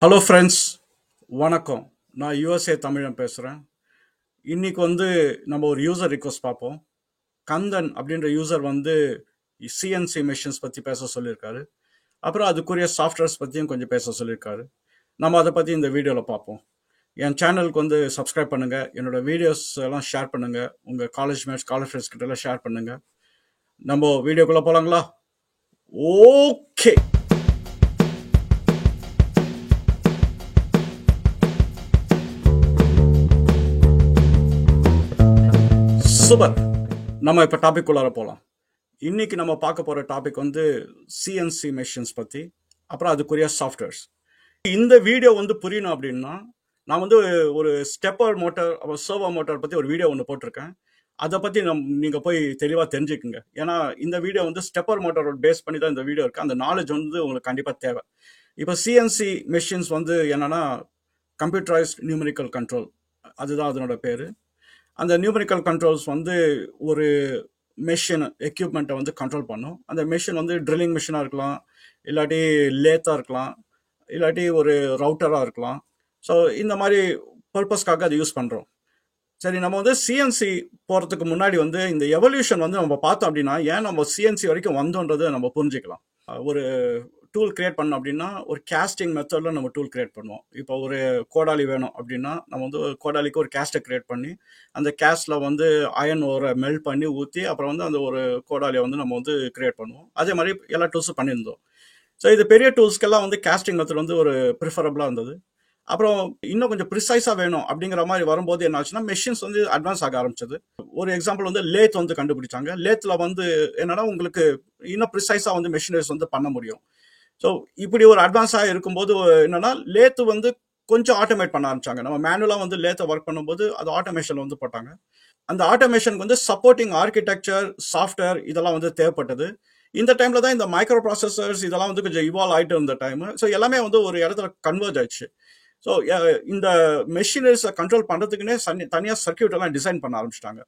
Hello friends, வணக்கம். நான் USA தமிழன் பேசுகிறேன். இன்னைக்கு நம்ம ஒரு யூசர் ரிக்வஸ்ட் பார்ப்போம். கந்தன் அப்படின்ற யூசர் சிஎன்சி மெஷின்ஸ் பற்றி பேச சொல்லியிருக்காரு. அப்புறம் அதுக்குரிய சாஃப்ட்வேர்ஸ் பற்றியும் கொஞ்சம் பேச சொல்லியிருக்காரு. நம்ம அதை பற்றி இந்த வீடியோவில் பார்ப்போம். என் சேனலுக்கு சப்ஸ்கிரைப் பண்ணுங்கள், என்னோட வீடியோஸ் எல்லாம் ஷேர் பண்ணுங்கள், உங்கள் காலேஜ் மேட்ஸ் காலேஜ் ஃப்ரெண்ட்ஸ் கிட்ட எல்லாம் ஷேர் பண்ணுங்கள். நம்ம வீடியோக்குள்ளே போகலாங்களா? ஓகே. சூப்பர். நம்ம இப்போ டாபிக் உள்ளார போகலாம். இன்னைக்கு நம்ம பார்க்க போகிற டாபிக் சிஎன்சி மெஷின்ஸ் பற்றி, அப்புறம் அதுக்குரிய சாஃப்ட்வேர்ஸ். இந்த வீடியோ புரியணும் அப்படின்னா நான் ஒரு ஸ்டெப்பர் மோட்டார் அப்புறம் சர்வோ மோட்டார் பற்றி ஒரு வீடியோ ஒன்று போட்டிருக்கேன். அதை பற்றி நீங்கள் போய் தெளிவாக தெரிஞ்சுக்குங்க. ஏன்னா இந்த வீடியோ ஸ்டெப்பர் மோட்டாரோட பேஸ் பண்ணி தான் இந்த வீடியோ இருக்குது. அந்த நாலேஜ் உங்களுக்கு கண்டிப்பாக தேவை. இப்போ சிஎன்சி மெஷின்ஸ் என்னன்னா கம்ப்யூட்டரைஸ்ட் நியூமெரிக்கல் கண்ட்ரோல், அதுதான் அதனோட பேர். அந்த நியூமெரிக்கல் கண்ட்ரோல்ஸ் ஒரு மெஷின் எக்யூப்மெண்ட்டை கண்ட்ரோல் பண்ணும். அந்த மெஷின் ட்ரில்லிங் மிஷினாக இருக்கலாம், இல்லாட்டி லேத்தாக இருக்கலாம், இல்லாட்டி ஒரு ரவுட்டராக இருக்கலாம். ஸோ இந்த மாதிரி பர்பஸ்க்காக அதை யூஸ் பண்ணுறோம். சரி, நம்ம சிஎன்சி போகிறதுக்கு முன்னாடி இந்த எவல்யூஷன் நம்ம பார்த்தோம் அப்படின்னா ஏன் நம்ம சிஎன்சி வரைக்கும் வந்தோன்றதை நம்ம புரிஞ்சுக்கலாம். ஒரு டூல் கிரியேட் பண்ணோம் அப்படின்னா ஒரு கேஸ்டிங் மெத்தடில் நம்ம டூல் கிரியேட் பண்ணுவோம். இப்போ ஒரு கோடாலி வேணும் அப்படின்னா நம்ம கோடாலிக்கு ஒரு கேஸ்ட்டை கிரியேட் பண்ணி அந்த கேஸ்டில் அயன் ஓரை மெல்ட் பண்ணி ஊற்றி அப்புறம் அந்த ஒரு கோடாலியை நம்ம கிரியேட் பண்ணுவோம். அதே மாதிரி எல்லா டூல்ஸும் பண்ணியிருந்தோம். ஸோ இது பெரிய டூல்ஸ்க்கெல்லாம் கேஸ்டிங் மெத்தட் ஒரு ப்ரிஃபரபிளாக இருந்தது. அப்புறம் இன்னும் கொஞ்சம் ப்ரிசைஸாக வேணும் அப்படிங்கிற மாதிரி வரும்போது என்ன ஆச்சுன்னா மெஷின்ஸ் அட்வான்ஸ் ஆக ஆரம்பிச்சது. ஒரு எக்ஸாம்பிள் லேத் கண்டுபிடிச்சாங்க. லேத்தில் என்னன்னா உங்களுக்கு இன்னும் ப்ரிசைஸாக மெஷினரிஸ் பண்ண முடியும். ஸோ இப்படி ஒரு அட்வான்ஸாக இருக்கும்போது என்னன்னா லேத்து கொஞ்சம் ஆட்டோமேட் பண்ண ஆரம்பிச்சாங்க. நம்ம மேனுவலாக லேத்தை ஒர்க் பண்ணும்போது அது ஆட்டோமேஷன் போட்டாங்க. அந்த ஆட்டோமேஷனுக்கு சப்போர்ட்டிங் ஆர்கிடெக்சர் சாஃப்ட்வேர் இதெல்லாம் தேவைப்பட்டது. இந்த டைம்ல தான் இந்த மைக்ரோ ப்ராசஸர்ஸ் இதெல்லாம் கொஞ்சம் இவால்வ் ஆகிட்டு இருந்த டைம். ஸோ எல்லாமே ஒரு இடத்துல கன்வர்ஜ் ஆயிடுச்சு. ஸோ இந்த மெஷினரிஸை கண்ட்ரோல் பண்ணுறதுக்குன்னே தனியாக சர்க்கியூட் எல்லாம் டிசைன் பண்ண ஆரம்பிச்சிட்டாங்க.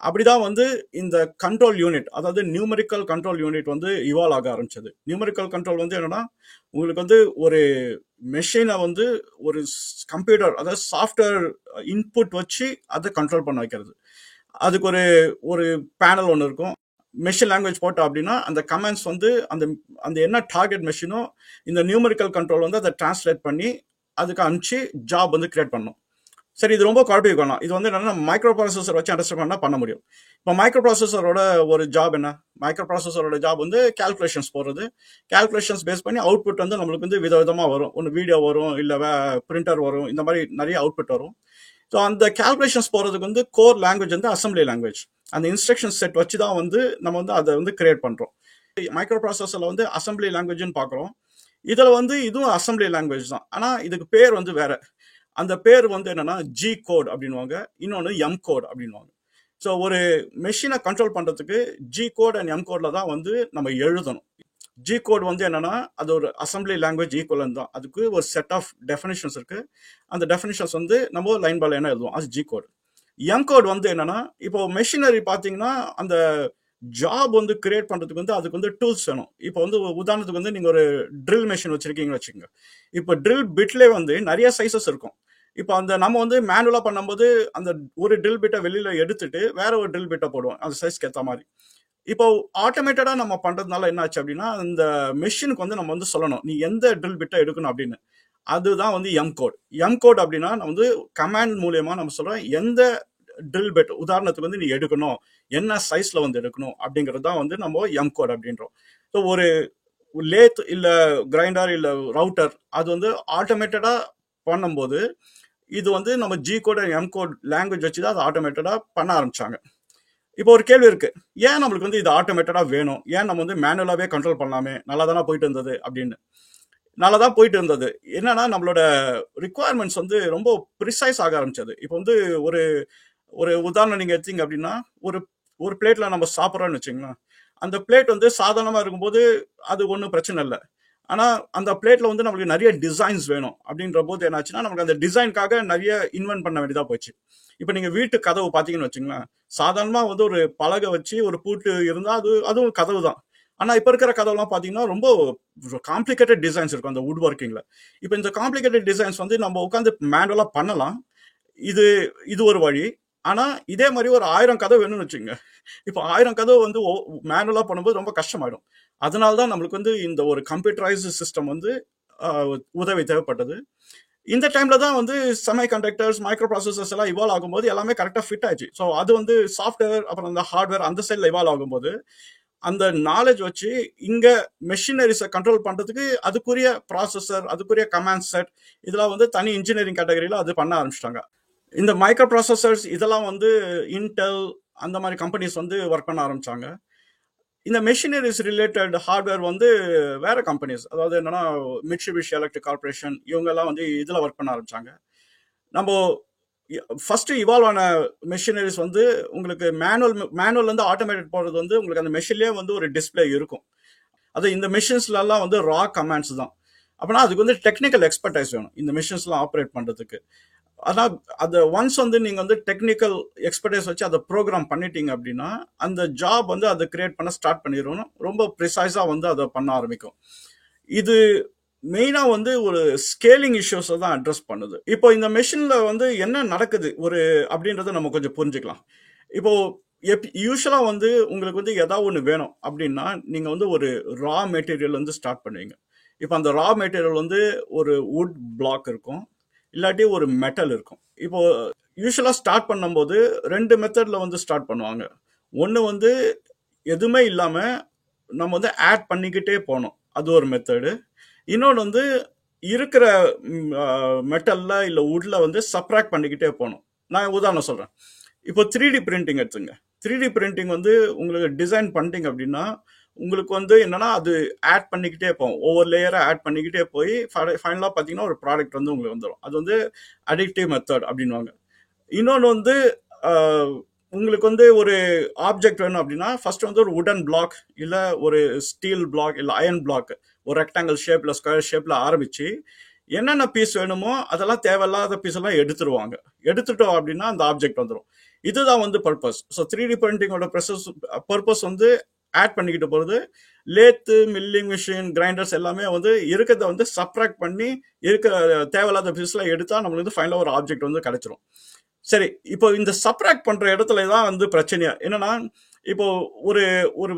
அப்படிதான் இந்த கண்ட்ரோல் யூனிட், அதாவது நியூமெரிக்கல் கண்ட்ரோல் யூனிட் இவால்வ் ஆக ஆரம்பிச்சது. நியூமெரிக்கல் கண்ட்ரோல் என்னன்னா உங்களுக்கு ஒரு மெஷினை ஒரு கம்ப்யூட்டர், அதாவது சாஃப்ட்வேர் இன்புட் வச்சு அதை கண்ட்ரோல் பண்ண வைக்கிறது. அதுக்கு ஒரு பேனல் ஒன்று இருக்கும். மெஷின் லாங்குவேஜ் போட்டோம் அப்படின்னா அந்த கமெண்ட்ஸ் அந்த அந்த என்ன டார்கெட் மெஷினோ இந்த நியூமெரிக்கல் கண்ட்ரோல் அதை டிரான்ஸ்லேட் பண்ணி அதுக்கு அனுப்பிச்சு ஜாப் கிரியேட் பண்ணும். சரி, இது ரொம்ப குழப்பிக்கலாம். இது என்னன்னா மைக்ரோ ப்ராசஸர் வச்சு அண்டர்ஸ்டாண்ட் பண்ண முடியும். இப்போ மைக்ரோ ப்ராசஸரோட ஒரு ஜாப் என்ன? மைக்ரோ ப்ராசஸரோட ஜாப் கால்குலேஷன்ஸ் போடுறது. கால்குலேஷன்ஸ் பேஸ் பண்ணி அவுட்புட் நம்மளுக்கு விதவிதமாக வரும். ஒன்று வீடியோ வரும், இல்லை பிரிண்டர் வரும், இந்த மாதிரி நிறைய அவுட்புட் வரும். ஸோ அந்த கால்குலேஷன்ஸ் போகிறதுக்கு கோர் லாங்குவேஜ் அசம்பிளி லாங்குவேஜ். அந்த இன்ஸ்ட்ரக்ஷன் செட் வச்சு தான் நம்ம அதை கிரியேட் பண்ணுறோம். மைக்ரோ ப்ராசஸரில் அசம்பிளி லாங்குவேஜ்னு பார்க்குறோம். இதில் இதுவும் அசம்பிளி லாங்குவேஜ் தான். ஆனால் இதுக்கு பேர் வேற. அந்த பேர் என்னன்னா ஜி கோட் அப்படின்வாங்க, இன்னொன்று எம் கோட் அப்படின்வாங்க. ஸோ ஒரு மெஷினை கண்ட்ரோல் பண்ணுறதுக்கு ஜி கோட் அண்ட் எம் கோட்ல தான் நம்ம எழுதணும். ஜி கோட் என்னன்னா அது ஒரு அசம்பிளி லாங்குவேஜ் ஈக்குவலன் தான். அதுக்கு ஒரு செட் ஆஃப் டெஃபினிஷன்ஸ் இருக்கு. அந்த டெஃபினிஷன்ஸ் நம்ம லைன் பை லைனாக எழுதுவோம். அது ஜி கோட். எம் கோட் என்னன்னா இப்போ மெஷினரி பார்த்தீங்கன்னா அந்த ஜாப் கிரியேட் பண்ணுறதுக்கு அதுக்கு டூல்ஸ் வேணும். இப்போ உதாரணத்துக்கு நீங்கள் ஒரு ட்ரில் மெஷின் வச்சிருக்கீங்கன்னு வச்சுக்கோங்க. இப்போ ட்ரில் பிட்லேயே நிறைய சைஸஸ் இருக்கும். இப்போ அந்த நம்ம மேனுவலாக பண்ணும்போது அந்த ஒரு ட்ரில் பிட்டை வெளியில் எடுத்துட்டு வேற ஒரு ட்ரில் பிட்டை போடுவோம் அந்த சைஸ்க்கு ஏற்ற மாதிரி. இப்போ ஆட்டோமேட்டடாக நம்ம பண்ணுறதுனால என்ன ஆச்சு அப்படின்னா அந்த மெஷினுக்கு நம்ம சொல்லணும் நீ எந்த ட்ரில் பிட்டை எடுக்கணும் அப்படின்னு. அதுதான் எம் கோட். எம் கோட் அப்படின்னா நம்ம கமாண்ட் மூலியமா நம்ம சொல்கிறோம் எந்த ட்ரில் பிட் உதாரணத்துக்கு நீ எடுக்கணும், என்ன சைஸ்ல எடுக்கணும் அப்படிங்கிறது தான் நம்ம எம் கோட் அப்படின்றோம். ஸோ ஒரு லேத் இல்லை கிரைண்டர் இல்லை ரவுட்டர் அது ஆட்டோமேட்டடா பண்ணும்போது இது நம்ம G code M code language வச்சு தான் அதை ஆட்டோமேட்டடா பண்ண ஆரம்பிச்சாங்க. இப்போ ஒரு கேள்வி இருக்கு, ஏன் நம்மளுக்கு இது ஆட்டோமேட்டடா வேணும்? ஏன் நம்ம மேனுவலாவே கண்ட்ரோல் பண்ணலாமே, நல்லா தானே போயிட்டு இருந்தது அப்படின்னு. நல்லா தான் போயிட்டு இருந்தது. என்னன்னா நம்மளோட ரிக்குவயர்மெண்ட்ஸ் ரொம்ப ப்ரிசைஸ் ஆக ஆரம்பிச்சது. இப்போ ஒரு ஒரு உதாரணம் நீங்க எடுத்தீங்க அப்படின்னா ஒரு ஒரு பிளேட்ல நம்ம சாப்பிட்றோம்னு வச்சுங்களேன். அந்த பிளேட் சாதாரணமா இருக்கும்போது அது ஒன்றும் பிரச்சனை இல்லை. ஆனா அந்த பிளேட்ல நம்மளுக்கு நிறைய டிசைன்ஸ் வேணும் அப்படின்ற போது என்னாச்சுன்னா நமக்கு அந்த டிசைனுக்காக நிறைய இன்வென்ட் பண்ண வேண்டியதா போச்சு. இப்போ நீங்க வீட்டு கதவு பார்த்தீங்கன்னு வச்சுங்களேன், சாதாரணமா ஒரு பலகை வச்சு ஒரு பூட்டு இருந்தா அதுவும் கதவு தான். ஆனா இப்ப இருக்கிற கதவுலாம் பாத்தீங்கன்னா ரொம்ப காம்ப்ளிகேட்டட் டிசைன்ஸ் இருக்கும் அந்த வுட் ஒர்க்கிங்ல. இப்ப இந்த காம்ப்ளிகேட்டட் டிசைன்ஸ் வந்து நம்ம உட்காந்து மேனுவலா பண்ணலாம். இது இது ஒரு வழி. ஆனா இதே மாதிரி ஒரு 1000 கதவு வேணும்னு வச்சுங்க. இப்போ 1000 கதவு வந்து மேனுவலா பண்ணும்போது ரொம்ப கஷ்டமாயிடும். அதனால தான் நம்மளுக்கு வந்து இந்த ஒரு கம்ப்யூட்டரைஸ்டு சிஸ்டம் வந்து உதவி தேவைப்பட்டது. இந்த டைம்ல தான் வந்து செமி கண்டக்டர்ஸ் மைக்ரோ ப்ராசஸர்ஸ் எல்லாம் இவால்வ் ஆகும்போது எல்லாமே கரெக்டாக ஃபிட் ஆயிடுச்சு. ஸோ அது வந்து சாஃப்ட்வேர் அப்புறம் அந்த ஹார்ட்வேர் அந்த சைடில் இவால்வ் ஆகும்போது அந்த நாலேஜ் வச்சு இங்க மெஷினரிஸை கண்ட்ரோல் பண்றதுக்கு அதுக்குரிய ப்ராசஸர் அதுக்குரிய கமாண்ட் செட் இதெல்லாம் வந்து தனி இன்ஜினியரிங் கேட்டகரியில் அது பண்ண ஆரம்பிச்சிட்டாங்க. இந்த மைக்ரோ ப்ராசஸர்ஸ் இதெல்லாம் வந்து இன்டெல் அந்த மாதிரி கம்பெனிஸ் வந்து ஒர்க் பண்ண ஆரம்பிச்சாங்க. இந்த மெஷினரிஸ் ரிலேட்டட் ஹார்ட்வேர் வந்து வேற கம்பெனிஸ், அதாவது என்னன்னா மிட்சுபிஷி எலக்ட்ரிக் கார்பரேஷன் இவங்க எல்லாம் வந்து இதுல ஒர்க் பண்ண ஆரம்பிச்சாங்க. நம்ம ஃபர்ஸ்ட் இவால்வ் ஆன மெஷினரிஸ் வந்து உங்களுக்கு மேனுவல் வந்து ஆட்டோமேட்டட் போறது வந்து உங்களுக்கு அந்த மெஷின்லயே வந்து ஒரு டிஸ்பிளே இருக்கும். அது இந்த மெஷின்ஸ்ல எல்லாம் வந்து ரா கமாண்ட்ஸ் தான். அப்படின்னா அதுக்கு வந்து டெக்னிக்கல் எக்ஸ்பர்டைஸ் வேணும் இந்த மெஷின்ஸ்லாம் ஆப்ரேட் பண்றதுக்கு. ஆனால் அதை ஒன்ஸ் வந்து நீங்கள் வந்து டெக்னிக்கல் எக்ஸ்பர்டைஸ் வச்சு அதை ப்ரோக்ராம் பண்ணிட்டீங்க அப்படின்னா அந்த ஜாப் வந்து அதை கிரியேட் பண்ண ஸ்டார்ட் பண்ணிடணும். ரொம்ப ப்ரிசைஸாக வந்து அதை பண்ண ஆரம்பிக்கும். இது மெயினாக வந்து ஒரு ஸ்கேலிங் இஷ்யூஸை தான் அட்ரஸ் பண்ணுது. இப்போ இந்த மெஷினில் வந்து என்ன நடக்குது ஒரு அப்படின்றத நம்ம கொஞ்சம் புரிஞ்சுக்கலாம். இப்போ யூஸ்வலாக வந்து உங்களுக்கு வந்து ஏதாவது ஒன்று வேணும் அப்படின்னா நீங்கள் வந்து ஒரு ரா மெட்டீரியல் வந்து ஸ்டார்ட் பண்ணுவீங்க. இப்போ அந்த ரா மெட்டீரியல் வந்து ஒரு வுட் பிளாக் இருக்கும், இல்லாட்டி ஒரு மெட்டல் இருக்கும். இப்போ யூஸ்வலாக ஸ்டார்ட் பண்ணும்போது 2 மெத்தடில் வந்து ஸ்டார்ட் பண்ணுவாங்க. ஒன்று வந்து எதுவுமே இல்லாமல் நம்ம வந்து ஆட் பண்ணிக்கிட்டே போகணும், அது ஒரு மெத்தடு. இன்னொன்று வந்து இருக்கிற மெட்டலில் இல்லை வுட்டில் வந்து சப்ராக்ட் பண்ணிக்கிட்டே போகணும். நான் உதாரணம் சொல்கிறேன். இப்போ 3D பிரிண்டிங் எடுத்துங்க. 3D பிரிண்டிங் வந்து உங்களுக்கு டிசைன் பண்ணிட்டீங்க அப்படின்னா உங்களுக்கு வந்து என்னன்னா அது ஆட் பண்ணிக்கிட்டே போகும், ஒவ்வொரு லேயரை ஆட் பண்ணிக்கிட்டே போய் ஃபைனலாக பார்த்தீங்கன்னா ஒரு ப்ராடக்ட் வந்து உங்களுக்கு வந்துடும். அது வந்து அடிக்டிவ் மெத்தட் அப்படின்வாங்க. இன்னொன்று வந்து உங்களுக்கு வந்து ஒரு ஆப்ஜெக்ட் வேணும் அப்படின்னா ஃபர்ஸ்ட் வந்து ஒரு வுடன் பிளாக் இல்லை ஒரு ஸ்டீல் பிளாக் இல்லை அயன் பிளாக் ஒரு ரெக்டாங்கிள் ஷேப்ல ஸ்கொயர் ஷேப்ல ஆரம்பிச்சு என்னென்ன பீஸ் வேணுமோ அதெல்லாம் தேவையில்லாத பீஸ் எல்லாம் எடுத்துருவாங்க. எடுத்துட்டோம் அப்படின்னா அந்த ஆப்ஜெக்ட் வந்துடும். இதுதான் வந்து பர்பஸ். ஸோ 3D பிரிண்டிங்கோட பர்பஸ் வந்து ஆட் பண்ணிக்கிட்டு போகிறது. லேத்து மில்லிங் மிஷின் கிரைண்டர்ஸ் எல்லாமே வந்து இருக்கிறத வந்து சப்ராக்ட் பண்ணி இருக்கிற தேவையில்லாத பீஸ்லாம் எடுத்தால் நம்மளுக்கு வந்து ஃபைனலாக ஒரு ஆப்ஜெக்ட் வந்து கிடைச்சிரும். சரி, இப்போ இந்த சப்ராக்ட் பண்ற இடத்துல தான் வந்து பிரச்சனையா என்னன்னா, இப்போ ஒரு ஒரு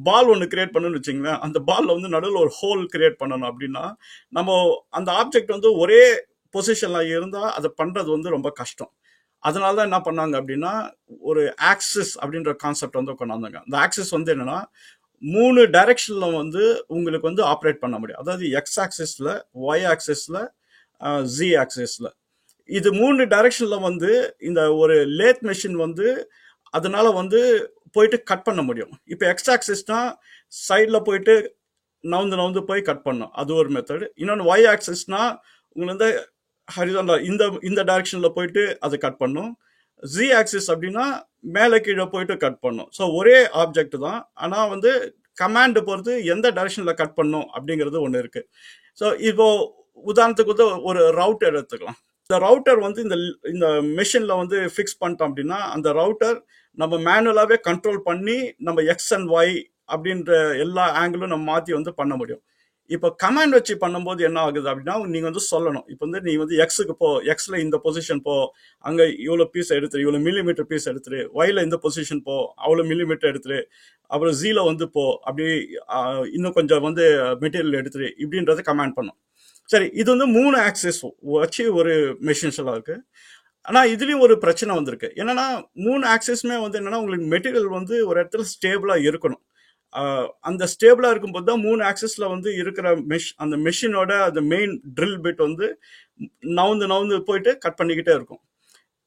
பால் ஒன்று கிரியேட் பண்ணணும்னு வச்சுங்களேன். அந்த பால்ல வந்து நடுவில் ஒரு ஹோல் கிரியேட் பண்ணணும் அப்படின்னா நம்ம அந்த ஆப்ஜெக்ட் வந்து ஒரே பொசிஷன்ல இருந்தா அதை பண்றது வந்து ரொம்ப கஷ்டம். அதனால தான் என்ன பண்ணாங்க அப்படின்னா ஒரு ஆக்சிஸ் அப்படின்ற கான்செப்ட் வந்து கொண்டாந்தாங்க. அந்த ஆக்சிஸ் வந்து என்னன்னா 3 டைரக்ஷன்ல வந்து உங்களுக்கு வந்து ஆப்ரேட் பண்ண முடியும். அதாவது எக்ஸ் ஆக்சிஸ்ல, ஒய் ஆக்சிஸ்ல, ஜி ஆக்சிஸ்ல. இது 3 டைரக்ஷன்ல வந்து இந்த ஒரு லேத் மெஷின் வந்து அதனால வந்து போயிட்டு கட் பண்ண முடியும். இப்போ எக்ஸ் ஆக்சிஸ்னா சைடில் போயிட்டு நவுந்து போய் கட் பண்ணும், அது ஒரு மெத்தட். இன்னொன்று ஒய் ஆக்சிஸ்னா உங்களுக்கு வந்து ஹரிசாண்டல் இந்த இந்த டைரக்ஷன்ல போயிட்டு அது கட் பண்ணும். ஜி ஆக்சிஸ் அப்படின்னா மேலே கீழே போயிட்டு கட் பண்ணும். ஸோ ஒரே ஆப்ஜெக்ட் தான், ஆனால் வந்து கமாண்ட் பொறுத்து எந்த டைரக்ஷன்ல கட் பண்ணும் அப்படிங்கிறது ஒன்று இருக்கு. ஸோ இப்போ உதாரணத்துக்கு வந்து ஒரு ரவுட்டர் எடுத்துக்கலாம். இந்த ரவுட்டர் வந்து இந்த மெஷின்ல வந்து ஃபிக்ஸ் பண்ணிட்டோம் அப்படின்னா அந்த ரவுட்டர் நம்ம மேனுவலாகவே கண்ட்ரோல் பண்ணி நம்ம எக்ஸ் அண்ட் ஒய் அப்படின்ற எல்லா ஆங்கிளும் நம்ம மாற்றி வந்து பண்ண முடியும். இப்போ கமாண்ட் வச்சு பண்ணும்போது என்ன ஆகுது அப்படின்னா நீங்கள் வந்து சொல்லணும், இப்போ வந்து நீ வந்து எக்ஸுக்கு போ, எக்ஸில் இந்த பொசிஷன் போ, அங்கே இவ்வளோ பீஸ் எடுத்துரு, இவ்வளோ மில்லிமீட்டர் பீஸ் எடுத்துரு, ஒயில் இந்த பொசிஷன் போ, அவ்வளோ மில்லிமீட்டர் எடுத்துரு, அப்புறம் ஜீல வந்து போ, அப்படி இன்னும் கொஞ்சம் வந்து மெட்டீரியல் எடுத்துரு, இப்படின்றத கமாண்ட் பண்ணும். சரி, இது வந்து 3 ஆக்சிஸ் வச்சு ஒரு மெஷின்ஸ் எல்லாம் இருக்கு. ஆனால் இதுலேயும் ஒரு பிரச்சனை வந்திருக்கு. என்னன்னா 3 ஆக்சிஸுமே வந்து என்னன்னா உங்களுக்கு மெட்டீரியல் வந்து ஒரு இடத்துல ஸ்டேபிளாக இருக்கணும். அந்த ஸ்டேபிளாக இருக்கும்போது தான் 3 ஆக்சிஸில் வந்து இருக்கிற அந்த மெஷினோட அந்த மெயின் ட்ரில் பிட் வந்து நவுந்து போயிட்டு கட் பண்ணிக்கிட்டே இருக்கும்.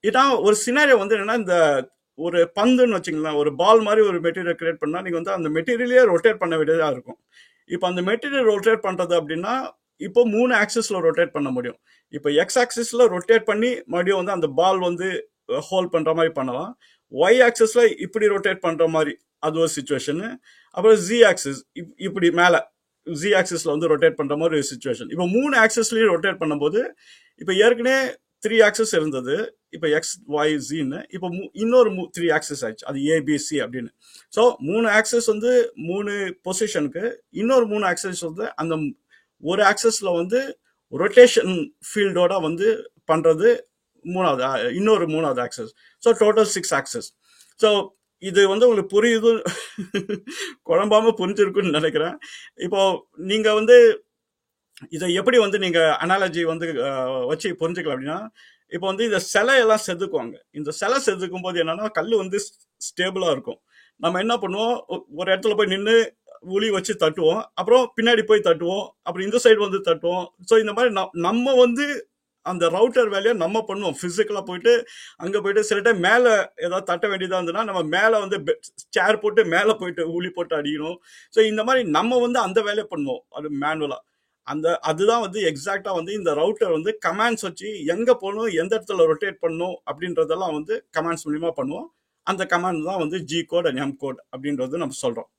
இதான் ஒரு சினாரியோ வந்து என்னன்னா இந்த ஒரு பந்துன்னு வச்சுங்களேன், ஒரு பால் மாதிரி ஒரு மெட்டீரியல் கிரியேட் பண்ணால் நீங்கள் வந்து அந்த மெட்டீரியலே ரொட்டேட் பண்ண வேண்டியதாக இருக்கும். இப்போ அந்த மெட்டீரியல் ரொட்டேட் பண்ணுறது அப்படின்னா இப்போ 3 ஆக்சிஸ்ல ரொட்டேட் பண்ண முடியும். இப்போ எக்ஸ் ஆக்சிஸ்ல ரொட்டேட் பண்ணி மறுபடியும் வந்து அந்த பால் வந்து ஹோல்ட் பண்ற மாதிரி பண்ணலாம். ஒய் ஆக்சிஸ்ல இப்படி ரொட்டேட் பண்ற மாதிரி அது ஒரு சுச்சுவேஷன். அப்புறம் ஜி ஆக்சிஸ் இப்படி மேல ஜி ஆக்சிஸ்ல வந்து ரொட்டேட் பண்ற மாதிரி ஒரு சுச்சுவேஷன். இப்போ 3 ஆக்சிஸ்லயும் ரொட்டேட் பண்ணும்போது இப்போ ஏற்கனவே 3 ஆக்சிஸ் இருந்தது, இப்போ எக்ஸ் ஒய் ஜின்னு இப்போ இன்னொரு 3 ஆக்சஸ் ஆயிடுச்சு, அது ஏபிசி அப்படின்னு. ஸோ 3 ஆக்சஸ் வந்து 3 பொசிஷனுக்கு, இன்னொரு 3 ஆக்சஸ் வந்து அந்த ஒரு ஆக்சஸ்ல வந்து ரொட்டேஷன் ஃபீல்டோட வந்து பண்றது இன்னொரு 3வது access. So total 6 access. So இது வந்து உங்களுக்கு புரியுது குழம்பாம புரிஞ்சிருக்குன்னு நினைக்கிறேன். இப்போ நீங்க வந்து இதை எப்படி வந்து நீங்க அனாலஜி வந்து வச்சு புரிஞ்சுக்கலாம் அப்படின்னா, இப்போ வந்து இந்த சிலையெல்லாம் செதுக்குவாங்க. இந்த சிலை செதுக்கும் போது என்னன்னா கல் வந்து ஸ்டேபிளா இருக்கும். நம்ம என்ன பண்ணுவோம், ஒரு இடத்துல போய் நின்று உளி வச்சு தட்டுவோம், அப்புறம் பின்னாடி போய் தட்டுவோம், அப்புறம் இந்த சைடு வந்து தட்டுவோம். ஸோ இந்த மாதிரி நம்ம வந்து அந்த ரவுட்டர் வேலையை நம்ம பண்ணுவோம். பிசிக்கலா போயிட்டு அங்க போயிட்டு சில டைம் மேல ஏதாவது தட்ட வேண்டியதா இருந்ததுன்னா நம்ம மேல வந்து சேர் போட்டு மேல போயிட்டு உளி போட்டு அடிக்கணும். ஸோ இந்த மாதிரி நம்ம வந்து அந்த வேலையை பண்ணுவோம், அது மேனுவலா. அதுதான் வந்து எக்ஸாக்டா வந்து இந்த ரவுட்டர் வந்து கமாண்ட்ஸ் வச்சு எங்க போகணும், எந்த இடத்துல ரொட்டேட் பண்ணணும் அப்படின்றதெல்லாம் வந்து கமாண்ட்ஸ் மூலியமா பண்ணுவோம். அந்த கமாண்ட் தான் வந்து G code and M code அப்படின்றது நம்ம சொல்றோம்.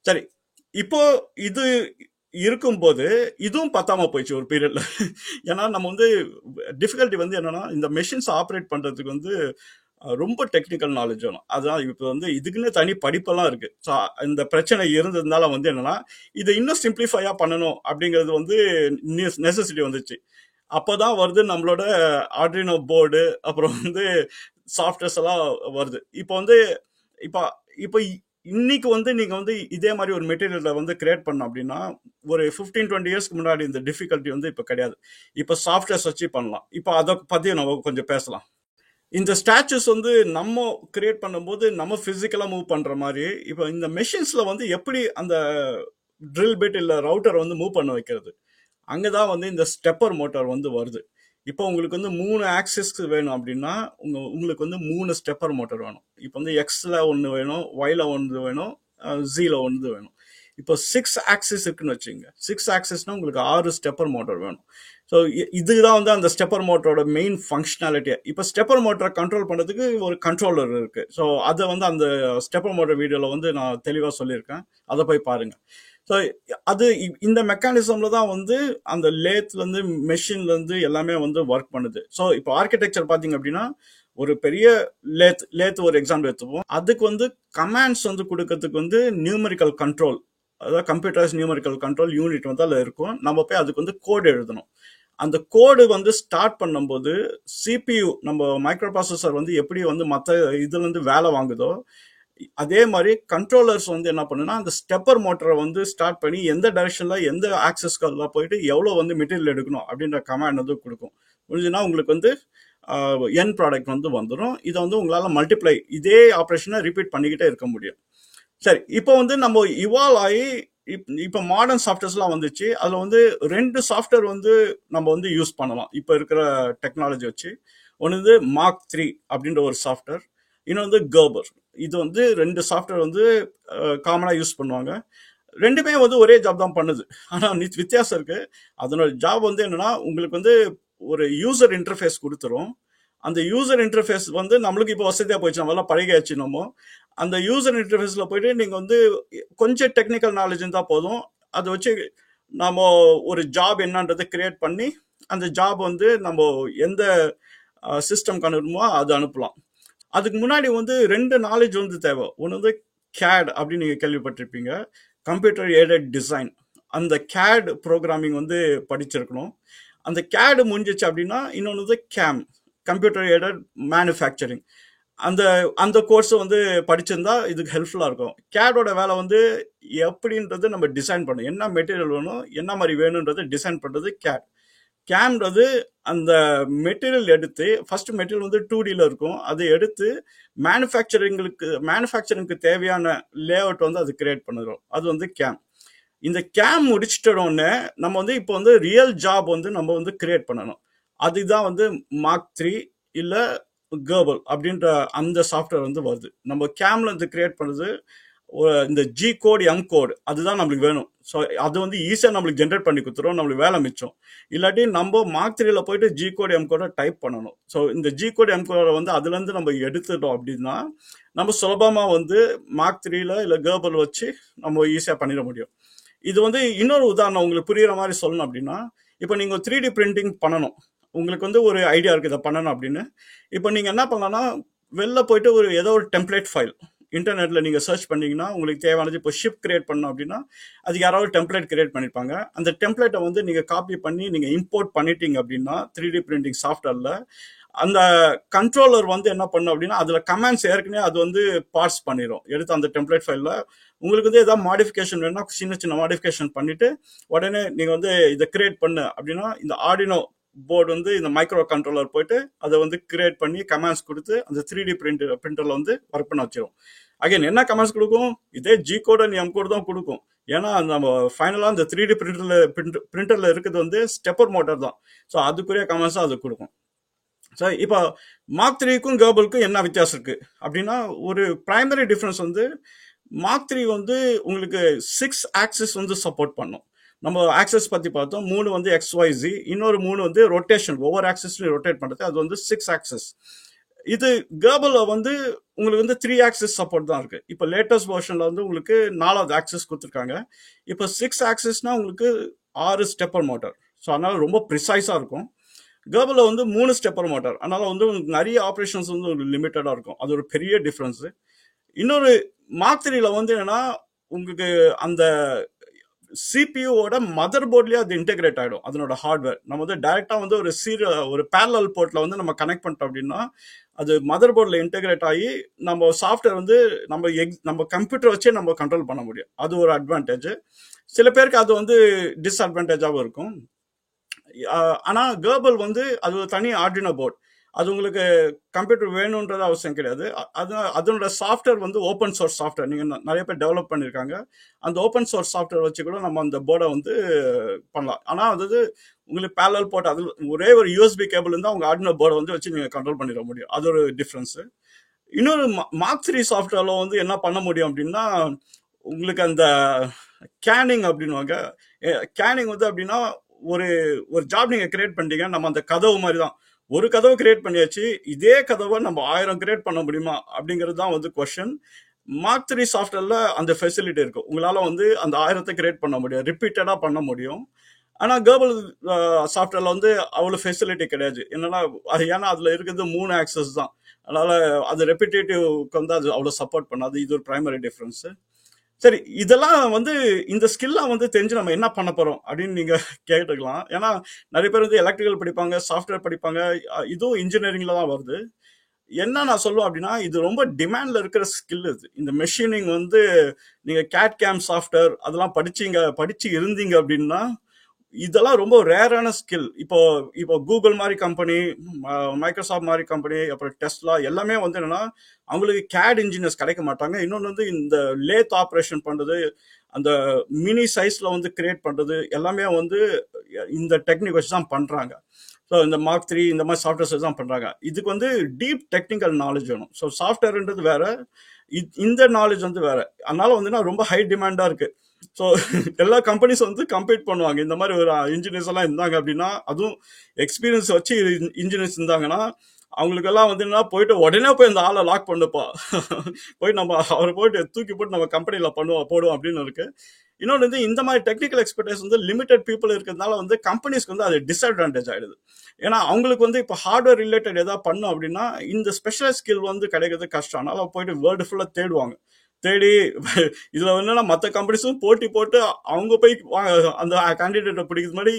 சரி, இப்போ இது இருக்கும்போது இதுவும் பத்தாம போயிடுச்சு ஒரு பீரியட்ல. ஏன்னா நம்ம வந்து டிஃபிகல்ட்டி வந்து என்னன்னா, இந்த மெஷின்ஸ் ஆப்ரேட் பண்றதுக்கு வந்து ரொம்ப டெக்னிக்கல் நாலேஜ் வேணும். அதான் இப்போ வந்து இதுக்குன்னு தனி படிப்பெல்லாம் இருக்கு. ஸோ இந்த பிரச்சனை இருந்ததுனால வந்து என்னன்னா, இதை இன்னும் சிம்பிளிஃபையா பண்ணணும் அப்படிங்கிறது வந்து நெசசிட்டி வந்துச்சு. அப்போதான் வருது நம்மளோட ஆர்டினோ போர்டு, அப்புறம் வந்து சாஃப்ட்வேர்ஸ் எல்லாம் வருது. இப்போ வந்து இப்போ இப்போ இன்னைக்கு வந்து நீங்க வந்து இதே மாதிரி ஒரு மெட்டீரியலை வந்து கிரியேட் பண்ண அப்படின்னா, ஒரு 15-20 இயர்ஸ்க்கு முன்னாடி இந்த டிஃபிகல்ட்டி வந்து இப்போ கிடையாது. இப்போ சாஃப்ட்வேர்ஸ் வச்சு பண்ணலாம். இப்போ அதை பத்தி நம்ம கொஞ்சம் பேசலாம். இந்த ஸ்டாச்சுஸ் வந்து நம்ம கிரியேட் பண்ணும்போது நம்ம பிசிக்கலா மூவ் பண்ற மாதிரி, இப்போ இந்த மெஷின்ஸ்ல வந்து எப்படி அந்த ட்ரில் பிட் இல்ல ரவுட்டர் வந்து மூவ் பண்ண வைக்கிறது, அங்கதான் வந்து இந்த ஸ்டெப்பர் மோட்டார் வந்து வருது. இப்போ உங்களுக்கு வந்து 3 ஆக்சிஸ் வேணும் அப்படின்னா உங்களுக்கு வந்து 3 ஸ்டெப்பர் மோட்டார் வேணும். இப்போ வந்து எக்ஸ்ல ஒன்று வேணும், ஒய்ல ஒன்று வேணும், ஜீல ஒன்று வேணும். இப்போ 6 ஆக்சிஸ் இருக்குன்னு வச்சுங்க. 6 ஆக்சிஸ்னா உங்களுக்கு 6 ஸ்டெப்பர் மோட்டார் வேணும். ஸோ இதுதான் வந்து அந்த ஸ்டெப்பர் மோட்டரோட மெயின் ஃபங்க்ஷனாலிட்டி. இப்போ ஸ்டெப்பர் மோட்டரை கண்ட்ரோல் பண்ணுறதுக்கு ஒரு கண்ட்ரோலர் இருக்கு. ஸோ அதை வந்து அந்த ஸ்டெப்பர் மோட்டர் வீடியோவில் வந்து நான் தெளிவாக சொல்லியிருக்கேன், அதை போய் பாருங்க. ஸோ அது இந்த மெக்கானிசம்ல தான் வந்து அந்த லேத்லேருந்து மெஷின்லேருந்து எல்லாமே வந்து ஒர்க் பண்ணுது. ஸோ இப்போ ஆர்கிடெக்சர் பார்த்தீங்க அப்படின்னா, ஒரு பெரிய லேத் ஒரு எக்ஸாம்பிள் எடுத்துப்போம். அதுக்கு வந்து கமாண்ட்ஸ் வந்து கொடுக்கறதுக்கு வந்து நியூமரிக்கல் கண்ட்ரோல், அதாவது கம்ப்யூட்டர்ஸ் நியூமரிக்கல் கண்ட்ரோல் யூனிட் வந்து அதில் இருக்கும். நம்ம போய் அதுக்கு வந்து கோடு எழுதணும். அந்த கோடு வந்து ஸ்டார்ட் பண்ணும்போது சிபியு, நம்ம மைக்ரோ ப்ராசஸர் வந்து எப்படி வந்து மற்ற இதுல இருந்து வேலை வாங்குதோ, அதே மாதிரி கண்ட்ரோலர்ஸ் வந்து என்ன பண்ணுன்னா, அந்த ஸ்டெப்பர் மோட்டரை வந்து ஸ்டார்ட் பண்ணி எந்த டைரக்ஷன்ல எந்த ஆக்சஸ்க்கு போயிட்டு எவ்வளவு வந்து மெட்டீரியல் எடுக்கணும் அப்படின்ற கமாண்ட் வந்து கொடுக்கும். முடிஞ்சுன்னா உங்களுக்கு வந்து என் ப்ராடக்ட் வந்து வந்துடும். இதை வந்து உங்களால மல்டிப்ளை, இதே ஆப்ரேஷனை ரிப்பீட் பண்ணிக்கிட்டே இருக்க முடியும். சரி, இப்போ வந்து நம்ம இவால்வ் ஆகி இப்போ மாடர்ன் சாஃப்ட்வேர்ஸ்லாம் வந்துச்சு. அதில் வந்து 2 சாஃப்ட்வேர் வந்து நம்ம வந்து யூஸ் பண்ணலாம் இப்போ இருக்கிற டெக்னாலஜி வச்சு. ஒன்று வந்து மார்க் 3 அப்படின்ற ஒரு சாஃப்ட்வேர், இன்னொன்று வந்து கர்பர். இது வந்து 2 சாஃப்ட்வேர் வந்து காமனாக யூஸ் பண்ணுவாங்க. ரெண்டுமே வந்து ஒரே ஜாப் தான் பண்ணுது, ஆனால் வித்தியாசம் இருக்கு. அதனோட ஜாப் வந்து என்னன்னா, உங்களுக்கு வந்து ஒரு யூசர் இன்டர்ஃபேஸ் கொடுத்துரும். அந்த யூசர் இன்டர்ஃபேஸ் வந்து நம்மளுக்கு இப்போ வசதியாக போயிடுச்சு, நம்மளாம் பழகியாச்சு. நம்ம அந்த யூசர் இன்டர்ஃபேஸில் போயிட்டு நீங்கள் வந்து கொஞ்சம் டெக்னிக்கல் நாலேஜ் இருந்தால் போதும், அதை வச்சு நம்ம ஒரு ஜாப் என்னன்றதை கிரியேட் பண்ணி அந்த ஜாப் வந்து நம்ம எந்த சிஸ்டம்க்கு அனுப்புமோ அது அனுப்பலாம். அதுக்கு முன்னாடி வந்து 2 நாலேஜ் வந்து தேவை. ஒன்று வந்து கேட் அப்படின்னு நீங்கள் கேள்விப்பட்டிருப்பீங்க, கம்ப்யூட்டர் எய்டட் டிசைன். அந்த கேட் ப்ரோக்ராமிங் வந்து படிச்சிருக்கணும். அந்த கேடு முடிஞ்சிச்சு அப்படின்னா இன்னொன்று வந்து கேம், கம்ப்யூட்டர் எய்டட் மேனுஃபேக்சரிங். அந்த கோர்ஸ் வந்து படிச்சிருந்தா இதுக்கு ஹெல்ப்ஃபுல்லாக இருக்கும். கேடோட வேலை வந்து எப்படின்றது நம்ம டிசைன் பண்ணணும், என்ன மெட்டீரியல் வேணும், என்ன மாதிரி வேணுன்றது டிசைன் பண்ணுறது கேட். கேம்ன்றது அந்த மெட்டீரியல் எடுத்து, ஃபர்ஸ்ட் மெட்டீரியல் வந்து 2Dல இருக்கும், அதை எடுத்து மேனுஃபேக்சரிங்க்கு தேவையான லே அவுட் வந்து அது கிரியேட் பண்ணுறோம், அது வந்து கேம். இந்த கேம் முடிச்சிட்டோடனே நம்ம வந்து இப்போ வந்து ரியல் ஜாப் வந்து நம்ம வந்து கிரியேட் பண்ணணும். அதுதான் வந்து மார்க் 3 இல்லை கர்பல் அப்படின்ற அந்த சாஃப்ட்வேர் வந்து வருது. நம்ம கேம்ல இருந்து கிரியேட் பண்ணுறது இந்த ஜி கோட் எம் கோட், அதுதான் நம்மளுக்கு வேணும். ஸோ அது வந்து ஈஸியாக நம்மளுக்கு ஜென்ரேட் பண்ணி கொடுத்துரும், நம்மளுக்கு வேலை மிச்சம். இல்லாட்டி நம்ம மார்க் 3ல போயிட்டு ஜி கோட் எம் கோடை டைப் பண்ணணும். ஸோ இந்த ஜி கோட் எம் கோடை வந்து அதுலேருந்து நம்ம எடுத்துட்டோம் அப்படின்னா நம்ம சுலபமாக வந்து மார்க் 3ல இல்லை கர்பல் வச்சு நம்ம ஈஸியாக பண்ணிட முடியும். இது வந்து இன்னொரு உதாரணம் உங்களுக்கு புரியுற மாதிரி சொல்லணும் அப்படின்னா, இப்போ நீங்கள் 3D பிரிண்டிங் பண்ணணும், உங்களுக்கு வந்து ஒரு ஐடியா இருக்குது இதை பண்ணணும் அப்படின்னு. இப்போ நீங்கள் என்ன பண்ணலாம்னா, வெளில போயிட்டு ஏதோ ஒரு டெம்ப்ளேட் ஃபைல் இன்டர்நெட்டில் நீங்கள் சர்ச் பண்ணீங்கன்னா உங்களுக்கு தேவையானது. இப்போ ஷிப் கிரியேட் பண்ணோம் அப்படின்னா அதுக்கு யாராவது டெம்ப்ளேட் கிரியேட் பண்ணியிருப்பாங்க. அந்த டெம்ப்ளேட்டை வந்து நீங்கள் காப்பி பண்ணி நீங்கள் இம்போர்ட் பண்ணிட்டீங்க அப்படின்னா 3D பிரிண்டிங் சாஃப்ட்வேரில் அந்த கண்ட்ரோலர் வந்து என்ன பண்ணும் அப்படின்னா அதில் கமெண்ட்ஸ் ஏற்கனவே அது வந்து பார்ஸ் பண்ணிடும். எடுத்து அந்த டெம்ப்ளேட் ஃபைலில் உங்களுக்கு வந்து ஏதாவது மாடிஃபிகேஷன் வேணும்னா சின்ன சின்ன மாடிஃபிகேஷன் பண்ணிட்டு உடனே நீங்கள் வந்து இதை கிரியேட் பண்ணு அப்படின்னா இந்த ஆர்டினோ போர்டு வந்து இந்த மைக்ரோ கண்ட்ரோலர் போயிட்டு அதை வந்து கிரியேட் பண்ணி கமெண்ட்ஸ் கொடுத்து அந்த 3D பிரிண்டரில் வந்து ஒர்க் பண்ண வச்சிடும். அகைன் என்ன கமெண்ட்ஸ் கொடுக்கும்? இதே G code and M code தான் கொடுக்கும். ஏன்னா நம்ம ஃபைனலாக அந்த 3D பிரிண்டரில் இருக்கிறது வந்து ஸ்டெப்பர் மோட்டார் தான். ஸோ அதுக்குரிய கமெண்ட்ஸ் தான் அது கொடுக்கும். ஸோ இப்போ மார்க் 3க்கும் கேர்பிளுக்கும் என்ன வித்தியாசம் இருக்குது அப்படின்னா, ஒரு ப்ரைமரி டிஃப்ரென்ஸ் வந்து மார்க் 3 வந்து உங்களுக்கு 6 ஆக்சிஸ் வந்து சப்போர்ட் பண்ணும். நம்ம ஆக்சஸ் பற்றி பார்த்தோம். 3 வந்து XYZ, இன்னொரு 3 வந்து ரொட்டேஷன், ஒவ்வொரு ஆக்சஸ்லையும் ரொட்டேட் பண்ணுறது, அது வந்து 6 ஆக்சஸ். இது கேர்பிளில் வந்து உங்களுக்கு வந்து 3 ஆக்சிஸ் சப்போர்ட் தான் இருக்குது. இப்போ லேட்டஸ்ட் வெர்ஷனில் வந்து உங்களுக்கு 4வது ஆக்சிஸ் கொடுத்துருக்காங்க. இப்போ 6 ஆக்சிஸ்னால் உங்களுக்கு 6 ஸ்டெப்பர் மோட்டார். ஸோ அதனால் ரொம்ப ப்ரிசைஸாக இருக்கும். கேர்பிளில் வந்து 3 ஸ்டெப்பர் மோட்டார். அதனால் வந்து உங்களுக்கு நிறைய ஆப்ரேஷன்ஸ் வந்து உங்களுக்கு லிமிட்டடாக இருக்கும். அது ஒரு பெரிய டிஃப்ரென்ஸு. இன்னொரு மார்க் 3ல வந்து என்னன்னா உங்களுக்கு அந்த சிபியூவோட மதர் போர்ட்லயே அது இன்டெகிரேட் ஆகிடும். அதனோட ஹார்ட்வேர் நம்ம வந்து டைரெக்டாக வந்து ஒரு பேரலல் போர்ட்டில் வந்து நம்ம கனெக்ட் பண்ணிட்டோம் அப்படின்னா அது மதர் போர்டில் இன்டெகிரேட் ஆகி நம்ம சாஃப்ட்வேர் வந்து நம்ம கம்ப்யூட்டர் வச்சே நம்ம கண்ட்ரோல் பண்ண முடியும். அது ஒரு அட்வான்டேஜ். சில பேருக்கு அது வந்து டிஸ்அட்வான்டேஜாகவும் இருக்கும். ஆனால் கேர்பிள் வந்து அது ஒரு தனி ஆர்டினோ போர்ட். அது உங்களுக்கு கம்ப்யூட்டர் வேணுன்றது அவசியம் கிடையாது. அதனோட சாஃப்ட்வேர் வந்து ஓப்பன் சோர்ஸ் சாஃப்ட்வேர். நீங்கள் நிறைய பேர் டெவலப் பண்ணியிருக்காங்க. அந்த ஓப்பன் சோர்ஸ் சாஃப்ட்வேர் வச்சு கூட நம்ம அந்த போர்டை வந்து பண்ணலாம். ஆனால் அது உங்களுக்கு பேரலல் போர்ட், அது ஒரே ஒரு யூஎஸ்பி கேபிள் இருந்தால் உங்கள் ஆர்டினோ போர்டை வந்து வச்சு நீங்கள் கண்ட்ரோல் பண்ணிட முடியும். அது ஒரு டிஃப்ரென்ஸு. இன்னொரு மார்க் 3 சாஃப்ட்வேரில் வந்து என்ன பண்ண முடியும் அப்படின்னா, உங்களுக்கு அந்த கேனிங் அப்படின்வாங்க. கேனிங் வந்து அப்படின்னா ஒரு ஜாப் நீங்கள் கிரியேட் பண்ணிட்டீங்க. நம்ம அந்த கதவு மாதிரி தான், ஒரு கதவை கிரியேட் பண்ணியாச்சு. இதே கதவை நம்ம 1000 கிரியேட் பண்ண முடியுமா அப்படிங்கிறது தான் வந்து கொஸ்டின். மார்க் 3 சாஃப்ட்வேர்ல அந்த ஃபெசிலிட்டி இருக்கும். உங்களால வந்து அந்த 1000 கிரியேட் பண்ண முடியும், ரிப்பீட்டடா பண்ண முடியும். ஆனால் கேர்பிள் சாஃப்ட்வேர்ல வந்து அவ்வளோ ஃபெசிலிட்டி கிடையாது. ஏன்னா அதில் இருக்கிறது 3 ஆக்சஸ் தான். அதனால அது ரெப்பிட்டேட்டிவ்க்கு வந்து அது அவ்வளோ சப்போர்ட் பண்ணாது. இது ஒரு பிரைமரி டிஃப்ரென்ஸு. சரி, இதெல்லாம் வந்து இந்த ஸ்கில்லாம் வந்து தெரிஞ்சு நம்ம என்ன பண்ண போகிறோம் அப்படின்னு நீங்கள் கேட்டுக்கலாம். ஏன்னா நிறைய பேர் வந்து எலக்ட்ரிக்கல் படிப்பாங்க, சாஃப்ட்வேர் படிப்பாங்க. இதுவும் இன்ஜினியரிங்கில் தான் வருது. என்ன நான் சொல்லுவேன் அப்படின்னா, இது ரொம்ப டிமாண்டில் இருக்கிற ஸ்கில். இது இந்த மெஷினிங் வந்து நீங்கள் கேட் கேம் சாஃப்ட்வேர் அதெல்லாம் படிச்சு இருந்தீங்க அப்படின்னா இதெல்லாம் ரொம்ப ரேரான ஸ்கில். இப்போ கூகுள் மாதிரி கம்பெனி, மைக்ரோசாஃப்ட் மாதிரி கம்பெனி, அப்புறம் டெஸ்லா எல்லாமே வந்து என்னன்னா அவங்களுக்கு கேட் இன்ஜினியர்ஸ் கிடைக்க மாட்டாங்க. இன்னொன்று வந்து இந்த லேத் ஆப்ரேஷன் பண்ணுறது, அந்த மினி சைஸில் வந்து கிரியேட் பண்ணுறது எல்லாமே வந்து இந்த டெக்னிக் வச்சு தான் பண்ணுறாங்க. ஸோ இந்த மார்க் 3 இந்த மாதிரி சாஃப்ட்வேர்ஸ் தான் பண்ணுறாங்க. இதுக்கு வந்து டீப் டெக்னிக்கல் நாலேஜ் வேணும். ஸோ சாஃப்ட்வேர்ன்றது வேற, இந்த நாலேஜ் வந்து வேற. அதனால வந்துன்னா ரொம்ப ஹை டிமாண்டாக இருக்கு. ஸோ எல்லா கம்பெனிஸ் வந்து கம்பீட் பண்ணுவாங்க. இந்த மாதிரி ஒரு இன்ஜினியர்ஸ் எல்லாம் இருந்தாங்க அப்படின்னா, அதுவும் எக்ஸ்பீரியன்ஸ் வச்சு இன்ஜினியர்ஸ் இருந்தாங்கன்னா அவங்களுக்கெல்லாம் வந்து என்ன போயிட்டு உடனே போய் அந்த ஆளை லாக் பண்ணுப்பா போய் நம்ம அவரை போயிட்டு தூக்கி போட்டு நம்ம கம்பெனியில் போடுவோம் அப்படின்னு இருக்கு. இன்னொன்று வந்து இந்த மாதிரி டெக்னிக்கல் எக்ஸ்பர்டைஸ் வந்து லிமிடெட் பீப்புள் இருக்கிறதுனால வந்து கம்பெனிஸ்க்கு வந்து அது டிஸ்அட்வான்டேஜ் ஆயிடுது. ஏன்னா அவங்களுக்கு வந்து இப்போ ஹார்ட்வேர் ரிலேட்டட் ஏதாவது பண்ணோம் அப்படின்னா இந்த ஸ்பெஷல் ஸ்கில் வந்து கிடைக்கிறது கஷ்டம். அதனால போயிட்டு வேர்ல்டு ஃபுல்லாக தேடி இதுல என்னன்னா மற்ற கம்பெனிஸும் போட்டி போட்டு அவங்க போய் அந்த கேண்டிடேட்டை பிடிக்கிறது மாதிரி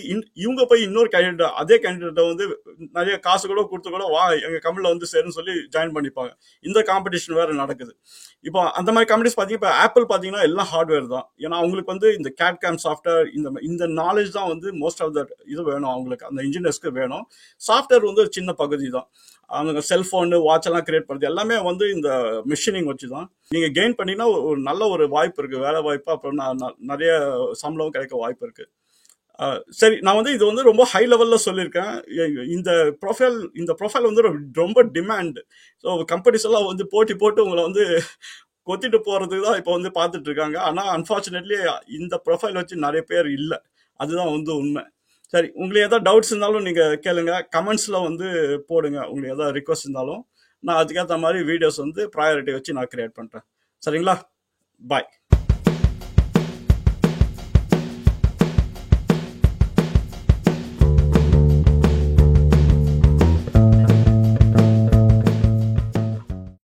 இவங்க போய் இன்னொரு கேண்டிடேட் அதே கேண்டிடேட்டை வந்து நிறைய காசு கூட கொடுத்து கூட எங்க கம்பெனில வந்து சேருன்னு சொல்லி ஜாயின் பண்ணிப்பாங்க. இந்த காம்படிஷன் வேற நடக்குது. இப்போ அந்த மாதிரி கம்பெனிஸ் பார்த்தீங்கன்னா, இப்போ ஆப்பிள் பார்த்தீங்கன்னா எல்லாம் ஹார்ட்வேர் தான். ஏன்னா அவங்களுக்கு வந்து இந்த கேட் கேம் சாஃப்ட்வேர் இந்த நாலேஜ் தான் வந்து மோஸ்ட் ஆஃப் த இது வேணும் அவங்களுக்கு, அந்த இன்ஜினியர்ஸ்க்கு வேணும். சாஃப்ட்வேர் வந்து ஒரு சின்ன பகுதி தான். அவங்க செல்ஃபோனு வாட்ச் எல்லாம் கிரியேட் பண்ணுறது எல்லாமே வந்து இந்த மிஷினிங் வச்சு தான். நீங்கள் கெயின் பண்ணிங்கன்னா ஒரு நல்ல ஒரு வாய்ப்பு இருக்குது, வேலை வாய்ப்பு. அப்புறம் நிறைய சம்பளம் கிடைக்க வாய்ப்பு இருக்குது. சரி, நான் வந்து இது வந்து ரொம்ப ஹை லெவலில் சொல்லியிருக்கேன். இந்த ப்ரொஃபைல் வந்து ரொம்ப டிமாண்ட். ஸோ கம்பெனிஸ் எல்லாம் வந்து போட்டி போட்டு உங்களை வந்து கொத்திட்டு போகிறதுக்கு தான் இப்போ வந்து பார்த்துட்டு இருக்காங்க. ஆனால் அன்ஃபார்ச்சுனேட்லி இந்த ப்ரொஃபைல் வச்சு நிறைய பேர் இல்லை. அதுதான் வந்து உண்மை. சரி, உங்களுக்கு ஏதாவது டவுட்ஸ் இருந்தாலும் நீங்கள் கேளுங்க, கமெண்ட்ஸில் வந்து போடுங்க. உங்களுக்கு ஏதாவது ரிக்வஸ்ட் இருந்தாலும் நான் அதுக்கேற்ற மாதிரி வீடியோஸ் வந்து ப்ரையாரிட்டி வச்சு நான் கிரியேட் பண்ணுறேன். சரிங்களா? பாய்.